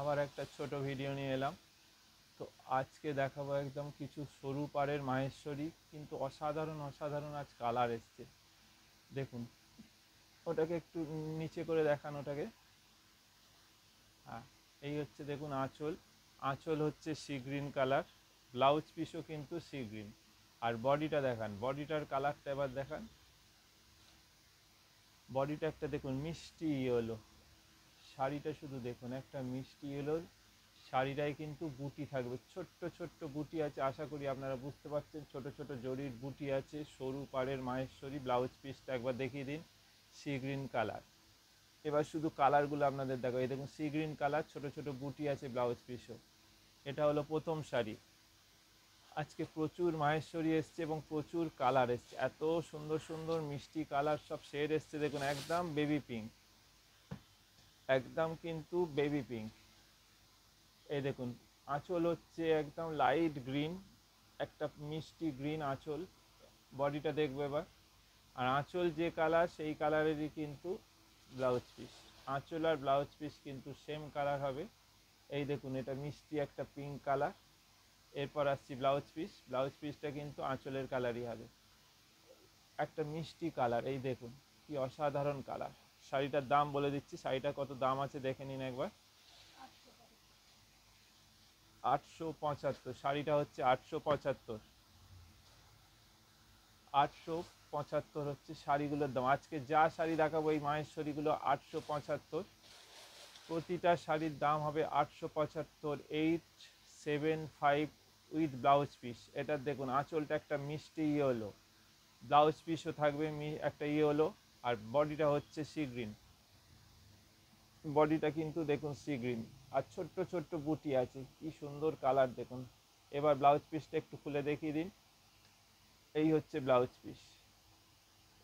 আবার একটা ছোট ভিডিও নিয়ে এলাম। তো আজকে দেখাবো একদম কিছু সরু পাড়ের মাহেশ্বরী, কিন্তু অসাধারণ অসাধারণ আজ কালার এসছে। দেখুন, ওটাকে একটু নিচে করে দেখান ওটাকে। হ্যাঁ, এই হচ্ছে দেখুন আঁচল। আঁচল হচ্ছে সি গ্রিন কালার, ব্লাউজ পিসও কিন্তু সি গ্রিন। আর বডিটা দেখান, বডিটার কালারটা এবার দেখান। বডিটা একটা দেখুন মিষ্টি ইয়েলো, শাড়িটা শুধু দেখুন একটা মিষ্টি ইয়েলো। শাড়িটায় কিন্তু বুটি থাকবে, ছোট্ট ছোট্ট বুটি আছে, আশা করি আপনারা বুঝতে পারছেন। ছোট ছোট জরির বুটি আছে, সরু পাড়ের মাহেশ্বরী। ব্লাউজ পিসটা একবার দেখিয়ে দিন, সি গ্রিন কালার। এবার শুধু কালারগুলো আপনাদের দেখো, এই দেখুন সি গ্রিন কালার, ছোট ছোট বুটি আছে ব্লাউজ পিসও। এটা হলো প্রথম শাড়ি। আজকে প্রচুর মাহেশ্বরী এসছে এবং প্রচুর কালার এসছে, এত সুন্দর সুন্দর মিষ্টি কালার সব শেড এসছে। দেখুন একদম বেবি পিঙ্ক, একদম কিন্তু বেবি পিঙ্ক। এই দেখুন আঁচল হচ্ছে একদম লাইট গ্রিন, একটা মিষ্টি গ্রিন আঁচল। বডিটা দেখবো এবার। আর আঁচল যে কালার সেই কালারেরই কিন্তু ব্লাউজ পিস। আঁচল আর ব্লাউজ পিস কিন্তু সেম কালার হবে। এই দেখুন এটা মিষ্টি একটা পিঙ্ক কালার। এরপর আসছি ব্লাউজ পিস। ব্লাউজ পিসটা কিন্তু আঁচলের কালারই হবে, একটা মিষ্টি কালার। এই দেখুন কি অসাধারণ কালার। শাড়িটার দাম বলে দিচ্ছি, শাড়িটা কত দাম আছে দেখে নিন একবার। 875। শাড়িটা হচ্ছে 875। 875 হচ্ছে শাড়িগুলোর দাম। আজকে যা শাড়ি দেখাবো এই মাহেশ্বরীগুলো 875। প্রতিটা শাড়ির দাম হবে 875, 875 উইথ ব্লাউজ পিস। এটার দেখুন আঁচলটা একটা মিষ্টি ইয়েলো, ব্লাউজ পিসও থাকবে একটা ইয়েলো। আর বডিটা হচ্ছে সি গ্রিন, বডিটা কিন্তু দেখুন সি গ্রিন। আর ছোট্ট ছোট্ট বুটি আছে, কি সুন্দর কালার দেখুন। এবার ব্লাউজ পিসটা একটু খুলে দেখিয়ে দিন। এই হচ্ছে ব্লাউজ পিস।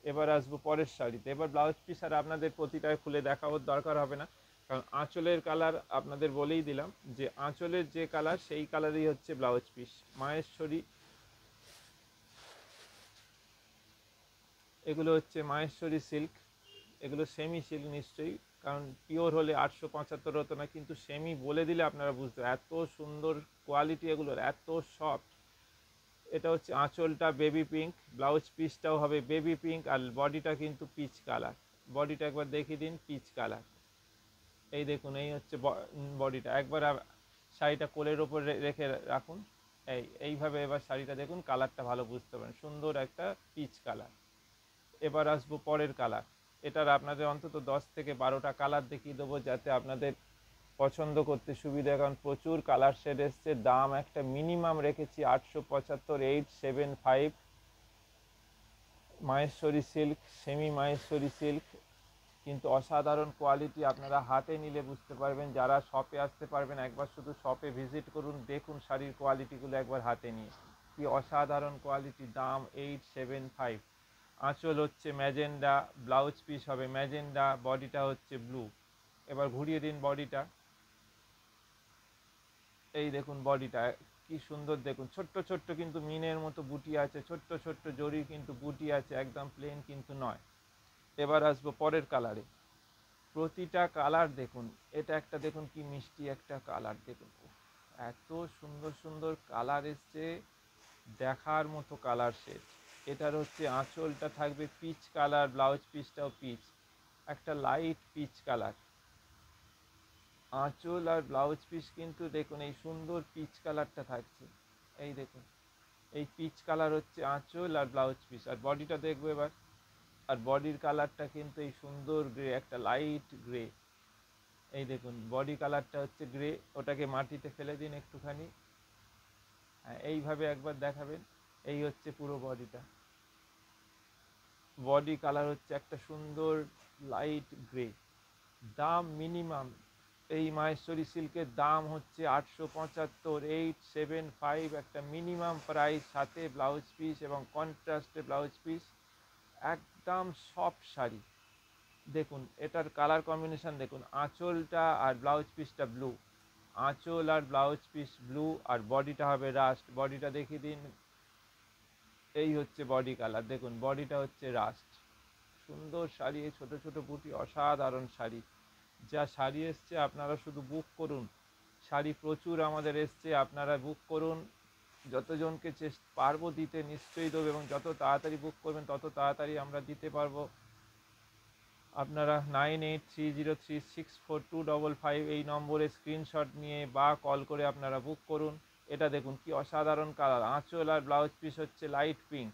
এবার আসবো পরের শাড়িতে। এবার ব্লাউজ পিস আর আপনাদের প্রতিটায় খুলে দেখানোর দরকার হবে না, কারণ আঁচলের কালার আপনাদের বলেই দিলাম যে আঁচলের যে কালার সেই কালারই হচ্ছে ব্লাউজ পিস। মাহেশ্বরী, এগুলো হচ্ছে মাহেশ্বরী সিল্ক। এগুলো সেমি সিল্ক নিশ্চয়ই, কারণ পিওর হলে 875 হতো না, কিন্তু সেমি বলে দিলে আপনারা বুঝতে, এত সুন্দর কোয়ালিটি এগুলোর, এত সফট। এটা হচ্ছে আঁচলটা বেবি পিঙ্ক, ব্লাউজ পিসটাও হবে বেবি পিঙ্ক, আর বডিটা কিন্তু পিচ কালার। বডিটা একবার দেখিয়ে দিন, পিচ কালার। এই দেখুন এই হচ্ছে বডিটা। একবার শাড়িটা কোলের ওপর রেখে রাখুন। এইভাবে এবার শাড়িটা দেখুন, কালারটা ভালো বুঝতে পারেন, সুন্দর একটা পিচ কালার। এবার আসবো পরের কালার। এটার আপনাদের অন্তত 10 থেকে 12টা কালার দেখিয়ে দেবো, যাতে আপনাদের পছন্দ করতে সুবিধা, কারণ প্রচুর কালার শেড এসছে। দাম একটা মিনিমাম রেখেছি 875, 875। Maheshwari silk, semi Maheshwari silk, কিন্তু অসাধারণ কোয়ালিটি। আপনারা হাতে নিলে বুঝতে পারবেন, যারা শপে আসতে পারবেন একবার শুধু শপে ভিজিট করুন, দেখুন শাড়ির কোয়ালিটিগুলো একবার হাতে নিয়ে, কি অসাধারণ কোয়ালিটি। দাম 875। আঁচল হচ্ছে ম্যাজেন্ডা, ব্লাউজ পিস হবে ম্যাজেন্ডা, বডিটা হচ্ছে ব্লু। এবার ঘুরিয়ে দিন বডিটা। এই দেখুন বডিটা কি সুন্দর দেখুন, ছোট্ট ছোট্ট কিন্তু মিনের মতো বুটি আছে, ছোট্ট ছোট্ট জরি কিন্তু বুটি আছে, একদম প্লেন কিন্তু নয়। এবার আসবো পরের কালারে। প্রতিটা কালার দেখুন, এটা একটা দেখুন কি মিষ্টি একটা কালার দেখুন। এত সুন্দর সুন্দর কালার এসছে, দেখার মতো কালার শেড। এটার হচ্ছে আঁচলটা থাকবে পিচ কালার, ব্লাউজ পিসটাও পিচ, একটা লাইট পিচ কালার। আঁচল আর ব্লাউজ পিস কিন্তু দেখুন এই সুন্দর পিচ কালারটা থাকছে। এই দেখুন এই পিচ কালার হচ্ছে আঁচল আর ব্লাউজ পিস। আর বডিটা দেখবো এবার। আর বডির কালারটা কিন্তু এই সুন্দর গ্রে, একটা লাইট গ্রে। এই দেখুন বডি কালারটা হচ্ছে গ্রে। ওটাকে মাটিতে ফেলে দিন একটুখানি। হ্যাঁ, এইভাবে একবার দেখাবেন। এই হচ্ছে পুরো বডিটা। বডি কালার হচ্ছে একটা সুন্দর লাইট গ্রে। দাম মিনিমাম, এই মাহেশ্বরী সিল্কের দাম হচ্ছে 875, 875 একটা মিনিমাম প্রাইস, সাথে ব্লাউজ পিস এবং কন্ট্রাস্টে ব্লাউজ পিস। একদম সফট শাড়ি। দেখুন এটার কালার কম্বিনেশন দেখুন, আঁচলটা আর ব্লাউজ পিসটা ব্লু, আঁচল আর ব্লাউজ পিস ব্লু, আর বডিটা হবে রাস্ট। বডিটা দেখিয়ে দিন। এই হচ্ছে বডি কালার, দেখুন বডিটা হচ্ছে রাস্ট। সুন্দর শাড়ি, ছোট ছোট বুটি, অসাধারণ শাড়ি। যা শাড়ি এসছে আপনারা শুধু বুক করুন, শাড়ি প্রচুর আমাদের এসছে, আপনারা বুক করুন। যতজনকে পারবো দিতে নিশ্চয়ই দেবো, এবং যত তাড়াতাড়ি বুক করবেন তত তাড়াতাড়ি আমরা দিতে পারবো। আপনারা 9830364255 এই নম্বরে স্ক্রিনশট নিয়ে বা কল করে আপনারা বুক করুন। এটা দেখুন কি অসাধারণ কালার। আঁচল আর ব্লাউজ পিস হচ্ছে লাইট পিঙ্ক,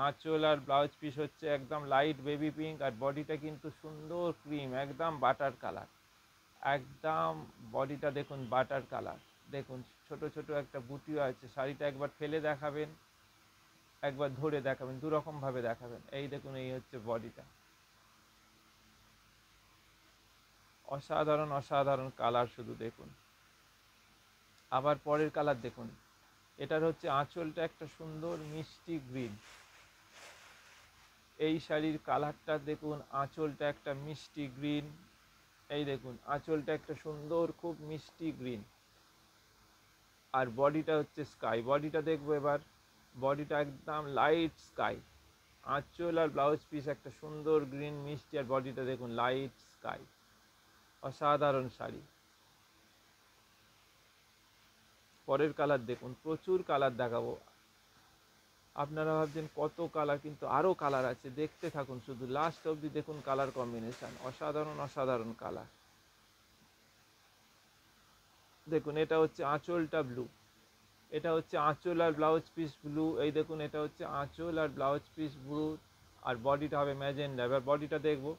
আঁচল আর ব্লাউজ পিস হচ্ছে একদম লাইট বেবি পিঙ্ক, আর বডিটা কিন্তু সুন্দর ক্রিম, একদম বাটার কালার, একদম বডিটা দেখুন বাটার কালার। দেখুন ছোট ছোট একটা বুটিও আছে। শাড়িটা একবার ফেলে দেখাবেন, একবার ধরে দেখাবেন, দুরকমভাবে দেখাবেন। এই দেখুন, এই হচ্ছে বডিটা, অসাধারণ অসাধারণ কালার, শুধু দেখুন। আবার পরের কালার দেখুন, এটার হচ্ছে আঁচলটা একটা সুন্দর মিষ্টি গ্রিন। এই শাড়ির কালারটা দেখুন, আঁচলটা একটা মিষ্টি গ্রিন। এই দেখুন আঁচলটা একটা সুন্দর খুব মিষ্টি গ্রিন, আর বডিটা হচ্ছে স্কাই। বডিটা দেখবো এবার, বডিটা একদম লাইট স্কাই। আঁচল আর ব্লাউজ পিস একটা সুন্দর গ্রিন মিষ্টি, আর বডিটা দেখুন লাইট স্কাই, অসাধারণ শাড়ি। পরের কালার দেখুন, প্রচুর কালার দেখাবো। আপনারা ভাবছেন কত কালার, কিন্তু আরও কালার আছে, দেখতে থাকুন শুধু লাস্ট অবধি দেখুন। কালার কম্বিনেশন অসাধারণ অসাধারণ কালার। দেখুন এটা হচ্ছে আঁচলটা ব্লু, এটা হচ্ছে আঁচল আর ব্লাউজ পিস ব্লু। এই দেখুন এটা হচ্ছে আঁচল আর ব্লাউজ পিস ব্লু, আর বডিটা হবে ম্যাজেন্ডা। এবার বডিটা দেখবো,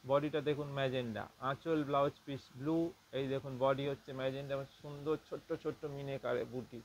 বডিটা দেখুন ম্যাজেন্ডা, আঁচল ব্লাউজ পিস ব্লু। এই দেখুন বডি হচ্ছে ম্যাজেন্ডা, সুন্দর ছোট্ট ছোট্ট মিনে কারে বুটি,